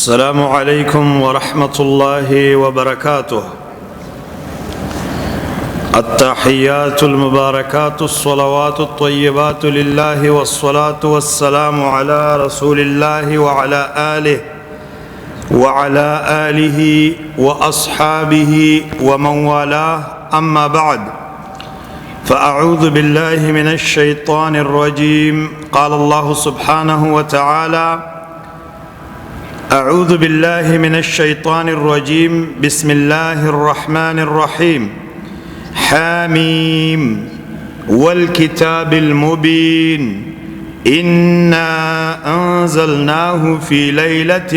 السلام عليكم ورحمة الله وبركاته. التحيات المباركات الصلوات الطيبات لله والصلاة والسلام على رسول الله وعلى آله وأصحابه ومن والاه، أما بعد، فأعوذ بالله من الشيطان الرجيم. قال الله سبحانه وتعالى: أعوذ بالله من الشيطان الرجيم، بسم الله الرحمن الرحيم. حاميم والكتاب المبين، إنا أنزلناه في ليلة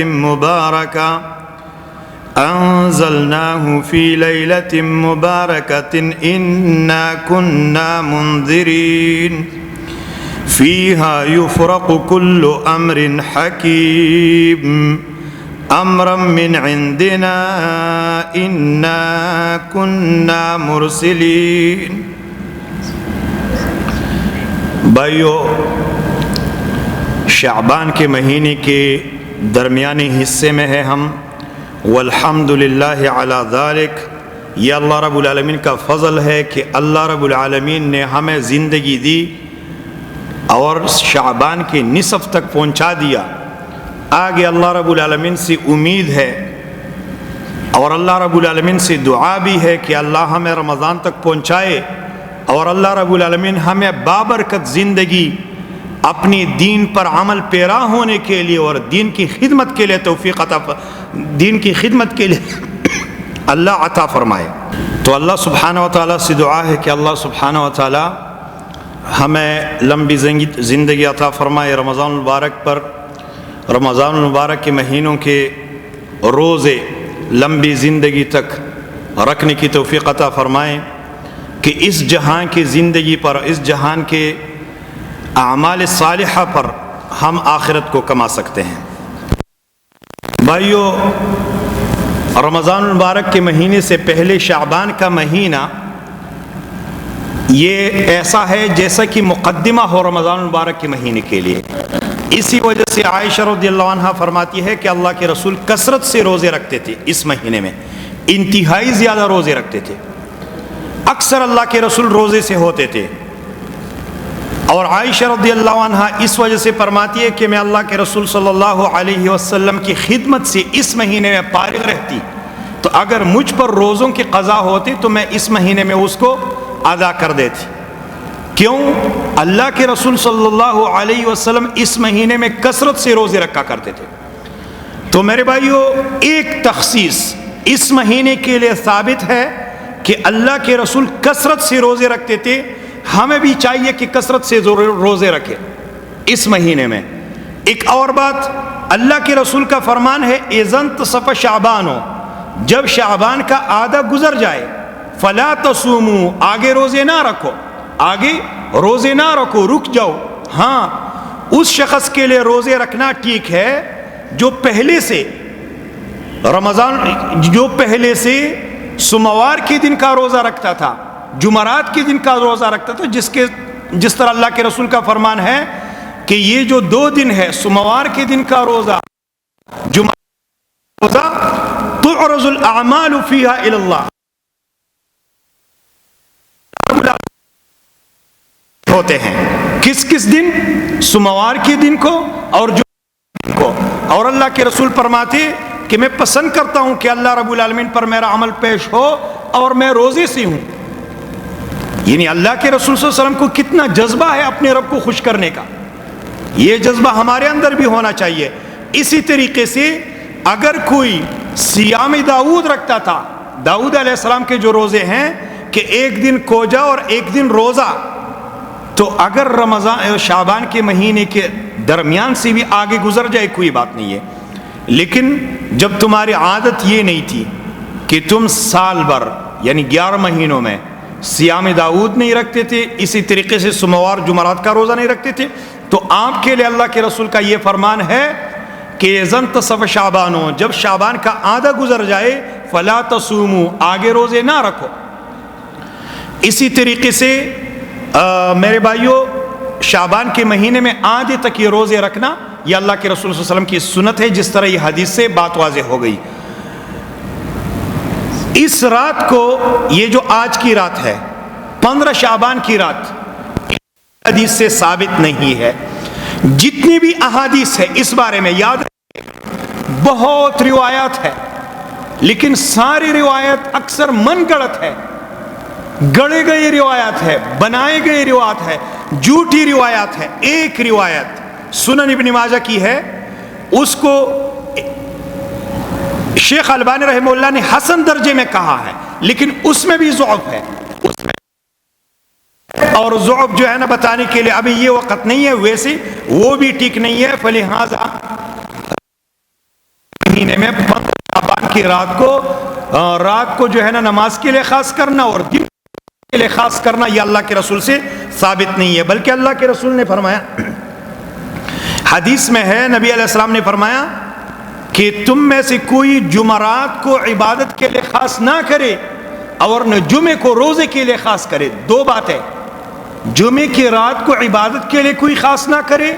مباركة إنا كنا منذرين فيها يفرق كل أمر حكيم أمرا من عندنا إنا كنا مرسلين. بھائیو، شعبان کے مہینے کے درمیانی حصے میں ہے ہم، والحمدللہ علی ذالک. یہ اللہ رب العالمین کا فضل ہے کہ اللہ رب العالمین نے ہمیں زندگی دی اور شعبان کے نصف تک پہنچا دیا. آگے اللہ رب العالمین سے امید ہے اور اللہ رب العالمین سے دعا بھی ہے کہ اللہ ہمیں رمضان تک پہنچائے اور اللہ رب العالمین ہمیں بابرکت زندگی اپنی دین پر عمل پیرا ہونے کے لیے اور دین کی خدمت کے لیے توفیق دین کی خدمت کے لیے اللہ عطا فرمائے. تو اللہ سبحانہ و تعالیٰ سے دعا ہے کہ اللہ سبحانہ و تعالیٰ ہمیں لمبی زندگی عطا فرمائے. رمضان المبارک کے مہینوں کے روزے لمبی زندگی تک رکھنے کی توفیق عطا فرمائیں کہ اس جہان کی زندگی پر، اس جہان کے اعمال صالحہ پر ہم آخرت کو کما سکتے ہیں. بھائیو، رمضان المبارک کے مہینے سے پہلے شعبان کا مہینہ یہ ایسا ہے جیسا کہ مقدمہ ہو رمضان المبارک کے مہینے کے لیے. اسی وجہ سے عائشہ رضی اللہ عنہ فرماتی ہے کہ اللہ کے رسول کثرت سے روزے رکھتے تھے. اس مہینے میں انتہائی زیادہ روزے رکھتے تھے. اکثر اللہ کے رسول روزے سے ہوتے تھے. اور عائشہ رضی اللہ عنہ اس وجہ سے فرماتی ہے کہ میں اللہ کے رسول صلی اللہ علیہ وسلم کی خدمت سے اس مہینے میں فارغ رہتی، تو اگر مجھ پر روزوں کی قضا ہوتی تو میں اس مہینے میں اس کو ادا کر دیتی. کیوں؟ اللہ کے رسول صلی اللہ علیہ وسلم اس مہینے میں کثرت سے روزے رکھا کرتے تھے. تو میرے بھائیو، ایک تخصیص اس مہینے کے لیے ثابت ہے کہ اللہ کے رسول کثرت سے روزے رکھتے تھے. ہمیں بھی چاہیے کہ کثرت سے روزے رکھیں اس مہینے میں. ایک اور بات، اللہ کے رسول کا فرمان ہے اذا انتصف شعبان، جب شعبان کا آدھا گزر جائے، فلا تصوموا، آگے روزے نہ رکھو، آگے روزے نہ رکھو، رک جاؤ. ہاں، اس شخص کے لیے روزے رکھنا ٹھیک ہے جو پہلے سے سوموار کے دن کا روزہ رکھتا تھا، جمعرات کے دن کا روزہ رکھتا تھا، جس طرح اللہ کے رسول کا فرمان ہے کہ یہ جو 2 دن ہے، سوموار کے دن کا روزہ، جمعرات روزہ، تعرض الاعمال فیہا الی اللہ، ہوتے ہیں. کس دن؟ سوموار کے دن کو اور جمعرات کو. اور اللہ کے رسول فرماتے کہ میں پسند کرتا ہوں کہ اللہ رب العالمین پر میرا عمل پیش ہو اور میں روزے سے ہوں. یعنی اللہ کے رسول صلی اللہ علیہ وسلم کو کتنا جذبہ ہے اپنے رب کو خوش کرنے کا. یہ جذبہ ہمارے اندر بھی ہونا چاہیے. اسی طریقے سے اگر کوئی صیام داؤد رکھتا تھا، داؤد علیہ السلام کے جو روزے ہیں کہ ایک دن کوجا اور ایک دن روزہ، تو اگر رمضان شعبان کے مہینے کے درمیان سے بھی آگے گزر جائے کوئی بات نہیں ہے. لیکن جب تمہاری عادت یہ نہیں تھی کہ تم سال بھر یعنی 11 مہینوں میں صیام داؤد نہیں رکھتے تھے، اسی طریقے سے سوموار جمعرات کا روزہ نہیں رکھتے تھے، تو آپ کے لیے اللہ کے رسول کا یہ فرمان ہے کہ اذا انتصف شعبان، جب شعبان کا آدھا گزر جائے، فلا تصوموا، آگے روزے نہ رکھو. اسی طریقے سے میرے بھائیوں، شعبان کے مہینے میں آدھے تک یہ روزے رکھنا یہ اللہ کے رسول صلی اللہ علیہ وسلم کی سنت ہے، جس طرح یہ حدیث سے بات واضح ہو گئی۔ اس رات کو، یہ جو آج کی رات ہے 15 شعبان کی رات، حدیث سے ثابت نہیں ہے۔ جتنی بھی احادیث ہے اس بارے میں یاد رکھیں، بہت روایات ہے، لیکن ساری روایت اکثر من گڑت ہے، گڑے گئے روایات ہے، بنائے گئے روایات ہے، جھوٹی روایات ہے۔ ایک روایت سنن ابن ماجہ کی ہے، اس کو شیخ البانی رحمہ اللہ نے حسن درجے میں کہا ہے، لیکن اس میں بھی ضعف ہے، اور ضعف جو ہے نا بتانے کے لیے ابھی یہ وقت نہیں ہے، ویسے وہ بھی ٹھیک نہیں ہے۔ فلہذا مہینے میں 15 شعبان کی رات کو جو ہے نا نماز کے لیے خاص کرنا اور دن کے لیے خاص کرنا، یہ اللہ کے رسول سے ثابت نہیں ہے، بلکہ اللہ کے رسول نے فرمایا، حدیث میں ہے، نبی علیہ السلام نے فرمایا کہ تم میں سے کوئی جمعرات کو عبادت کے لیے خاص نہ کرے اور نہ جمعے کو روزے کے لیے خاص کرے۔ دو باتیں، جمعے کی رات کو عبادت کے لیے کوئی خاص نہ کرے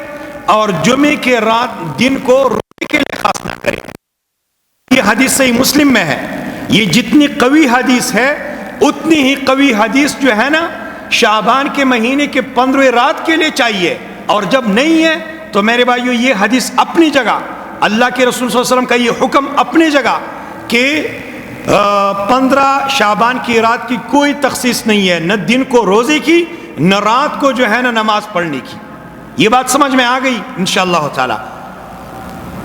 اور جمعے کے رات دن کو روزے کے لیے خاص نہ کرے۔ یہ حدیث صحیح مسلم میں ہے۔ یہ جتنی قوی حدیث ہے اتنی ہی قوی حدیث جو ہے نا شعبان کے مہینے کے 15ویں رات کے لیے چاہیے، اور جب نہیں ہے تو میرے بھائیو یہ حدیث اپنی جگہ، اللہ کے رسول صلی اللہ علیہ وسلم کا یہ حکم اپنی جگہ کہ 15 شعبان کی رات کی کوئی تخصیص نہیں ہے، نہ دن کو روزے کی نہ رات کو جو ہے نا نماز پڑھنے کی۔ یہ بات سمجھ میں آ گئی انشاءاللہ تعالی۔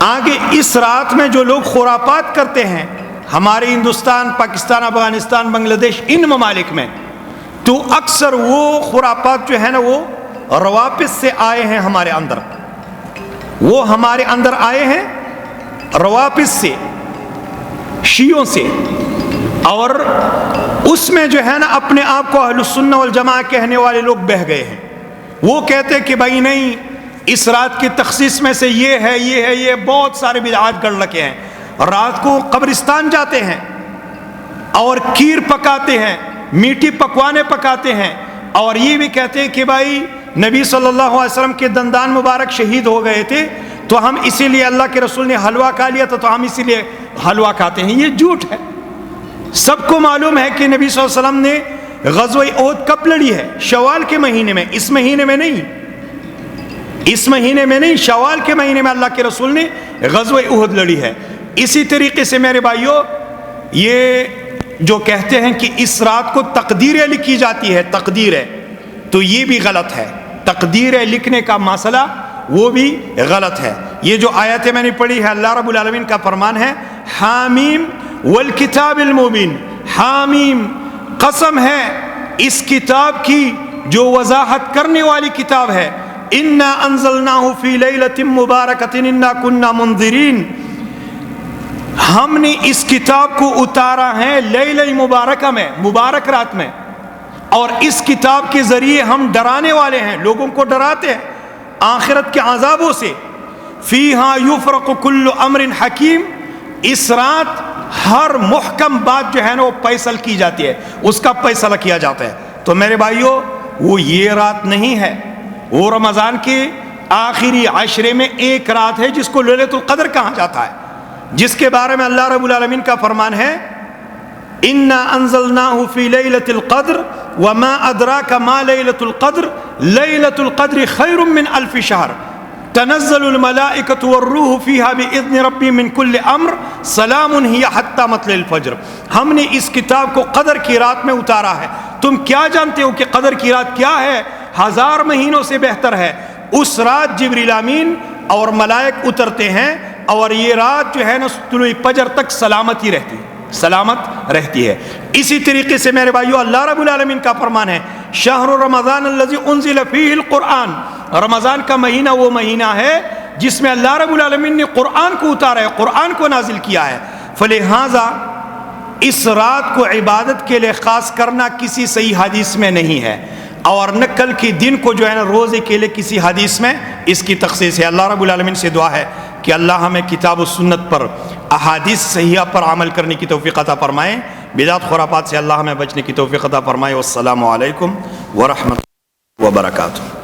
آگے اس رات میں جو لوگ خرافات کرتے ہیں ہمارے ہندوستان، پاکستان، افغانستان، بنگلہ دیش، ان ممالک میں، تو اکثر وہ خرافات جو ہے نا وہ روافض سے آئے ہیں ہمارے اندر، وہ ہمارے اندر آئے ہیں روافض سے، شیعوں سے، اور اس میں جو ہے نا اپنے آپ کو اہل السنہ والجماعہ کہنے والے لوگ بہہ گئے ہیں۔ وہ کہتے کہ بھائی نہیں، اس رات کی تخصیص میں سے یہ ہے، یہ ہے، یہ بہت سارے بدعات گڑ رکھے ہیں۔ رات کو قبرستان جاتے ہیں اور کھیر پکاتے ہیں، میٹھی پکوانے پکاتے ہیں، اور یہ بھی کہتے ہیں کہ بھائی نبی صلی اللہ علیہ وسلم کے دندان مبارک شہید ہو گئے تھے تو ہم اسی لیے، اللہ کے رسول نے حلوہ کھا لیا تھا تو ہم اسی لیے حلوہ کھاتے ہیں۔ یہ جھوٹ ہے۔ سب کو معلوم ہے کہ نبی صلی اللہ علیہ وسلم نے غزوہ احد کب لڑی ہے؟ شوال کے مہینے میں، اس مہینے میں نہیں، اس مہینے میں نہیں، شوال کے مہینے میں اللہ کے رسول نے غزوہ احد لڑی ہے۔ اسی طریقے سے میرے بھائیوں، یہ جو کہتے ہیں کہ اس رات کو تقدیریں لکھی جاتی ہے، تقدیر ہے، تو یہ بھی غلط ہے۔ تقدیر لکھنے کا مسئلہ وہ بھی غلط ہے۔ یہ جو آیتیں میں نے پڑھی ہے، اللہ رب العالمین کا فرمان ہے، حامیم والکتاب المبین، حامیم، قسم ہے اس کتاب کی جو وضاحت کرنے والی کتاب ہے، انا انزلناہ فی لیلۃ مبارکۃ انا کنا منذرین، ہم نے اس کتاب کو اتارا ہے لیلہ مبارکہ میں، مبارک رات میں، اور اس کتاب کے ذریعے ہم ڈرانے والے ہیں، لوگوں کو ڈراتے ہیں آخرت کے عذابوں سے۔ فیہا یفرق کل امر حکیم، اس رات ہر محکم بات جو ہے نا وہ فیصل کی جاتی ہے، اس کا فیصلہ کیا جاتا ہے۔ تو میرے بھائیوں، وہ یہ رات نہیں ہے، وہ رمضان کے آخری عشرے میں ایک رات ہے جس کو لیلۃ القدر کہا جاتا ہے، جس کے بارے میں اللہ رب العالمین کا فرمان ہے، انا انزلناہ فی لیلۃ القدر وما ادراک ما لیلۃ القدر لیلۃ القدر خیر من الف شہر تنزل الملائکۃ والروح فیہا باذن ربی من کل امر سلام ہی حتی مطلع الفجر۔ ہم نے اس کتاب کو قدر کی رات میں اتارا ہے۔ تم کیا جانتے ہو کہ قدر کی رات کیا ہے؟ 1000 مہینوں سے بہتر ہے۔ اس رات جبریل امین اور ملائک اترتے ہیں، اور یہ رات جو ہے نا طلوع فجر تک سلامتی رہتی ہے، سلامت رہتی ہے۔ اسی طریقے سے میرے بھائیو، اللہ رب العالمین کا فرمان ہے، شہر رمضان الذی انزل فیہ القرآن، رمضان کا مہینہ وہ مہینہ ہے جس میں اللہ رب العالمین نے قرآن کو اتارا ہے، قرآن کو نازل کیا ہے۔ فلہذا اس رات کو عبادت کے لیے خاص کرنا کسی صحیح حدیث میں نہیں ہے، اور نہ کل کے دن کو جو ہے نا روزے کے لیے کسی حدیث میں اس کی تخصیص ہے۔ اللہ رب العالمین سے دعا ہے کہ اللہ ہمیں کتاب و سنت پر، احادیث صحیحہ پر عمل کرنے کی توفیق عطا فرمائے، بدعت خرافات سے اللہ ہمیں بچنے کی توفیق عطا فرمائے۔ والسلام علیکم ورحمۃ اللہ وبرکاتہ۔